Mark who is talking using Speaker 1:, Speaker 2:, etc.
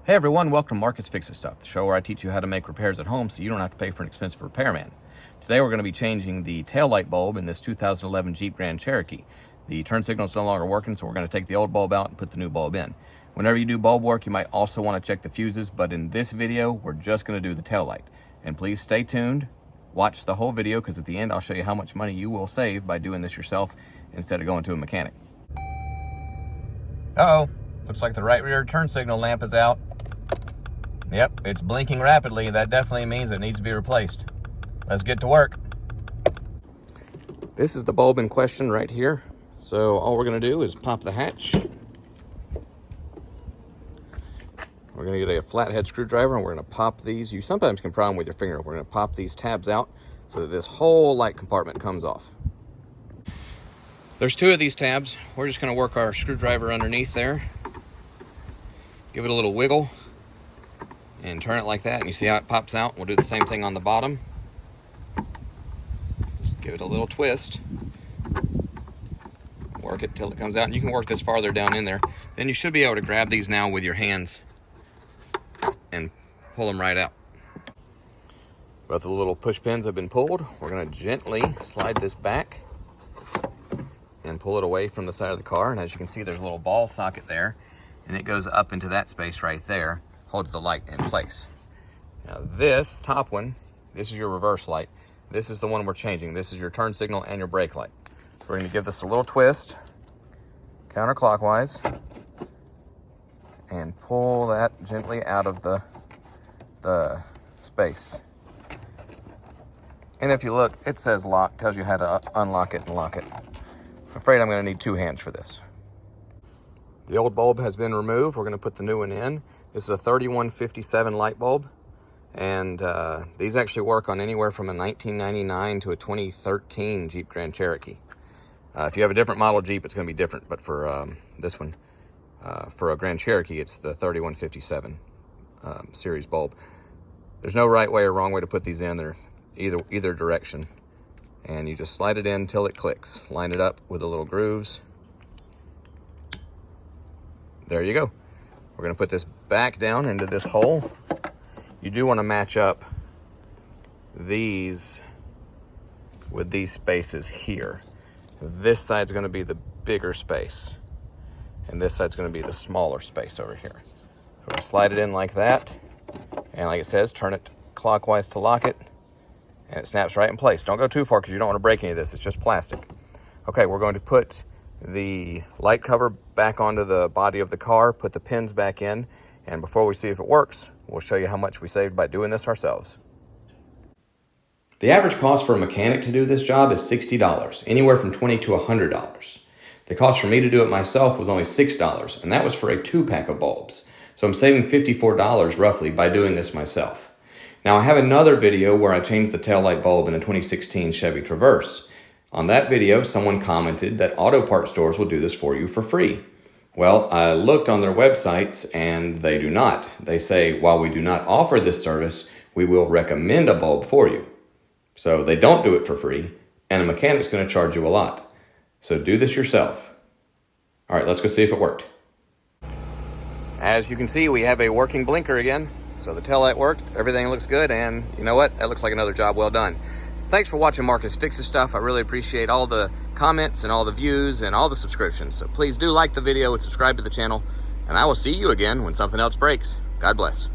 Speaker 1: Hey everyone, welcome to Marcus Fixes Stuff, the show where I teach you how to make repairs at home so you don't have to pay for an expensive repairman. Today we're going to be changing the taillight bulb in this 2011 Jeep Grand Cherokee. The turn signal is no longer working, so we're going to take the old bulb out and put the new bulb in. Whenever you do bulb work, you might also want to check the fuses, but in this video, we're just going to do the taillight. And please stay tuned, watch the whole video, because at the end I'll show you how much money you will save by doing this yourself instead of going to a mechanic. Uh-oh, looks like the right rear turn signal lamp is out. Yep, it's blinking rapidly. That definitely means it needs to be replaced. Let's get to work. This is the bulb in question right here. So all we're gonna do is pop the hatch. We're gonna get a flathead screwdriver and we're gonna pop these. You sometimes can pry them with your finger. We're gonna pop these tabs out so that this whole light compartment comes off. There's two of these tabs. We're just gonna work our screwdriver underneath there. Give it a little wiggle. And turn it like that, and you see how it pops out? We'll do the same thing on the bottom. Just give it a little twist. Work it till it comes out, and you can work this farther down in there. Then you should be able to grab these now with your hands and pull them right out. Both the little push pins have been pulled. We're gonna gently slide this back and pull it away from the side of the car. And as you can see, there's a little ball socket there, and it goes up into that space right there. Holds the light in place. Now this top one, this is your reverse light. This is the one we're changing. This is your turn signal and your brake light. So we're gonna give this a little twist, counterclockwise, and pull that gently out of the space. And if you look, it says lock, tells you how to unlock it and lock it. I'm afraid I'm gonna need two hands for this. The old bulb has been removed. We're gonna put the new one in. This is a 3157 light bulb, and these actually work on anywhere from a 1999 to a 2013 Jeep Grand Cherokee. If you have a different model Jeep, it's gonna be different, but for this one, for a Grand Cherokee, it's the 3157 series bulb. There's no right way or wrong way to put these in. They're either direction, and you just slide it in till it clicks. Line it up with the little grooves. There you go. We're gonna put this back down into this hole. You do wanna match up these with these spaces here. This side's gonna be the bigger space, and this side's gonna be the smaller space over here. So we're gonna slide it in like that, and like it says, turn it clockwise to lock it, and it snaps right in place. Don't go too far because you don't wanna break any of this, it's just plastic. Okay, we're going to put the light cover back onto the body of the car, put the pins back in, and before we see if it works, we'll show you how much we saved by doing this ourselves. The average cost for a mechanic to do this job is $60, anywhere from $20 to $100. The cost for me to do it myself was only $6, and that was for a 2-pack of bulbs. So I'm saving $54 roughly by doing this myself. Now I have another video where I changed the taillight bulb in a 2016 Chevy Traverse. On that video, someone commented that auto part stores will do this for you for free. Well, I looked on their websites and they do not. They say, while we do not offer this service, we will recommend a bulb for you. So they don't do it for free, and a mechanic's going to charge you a lot. So do this yourself. All right, let's go see if it worked. As you can see, we have a working blinker again. So the taillight worked, everything looks good, and you know what? That looks like another job well done. Thanks for watching Marcus Fixes Stuff. I really appreciate all the comments and all the views and all the subscriptions. So please do like the video and subscribe to the channel. And I will see you again when something else breaks. God bless.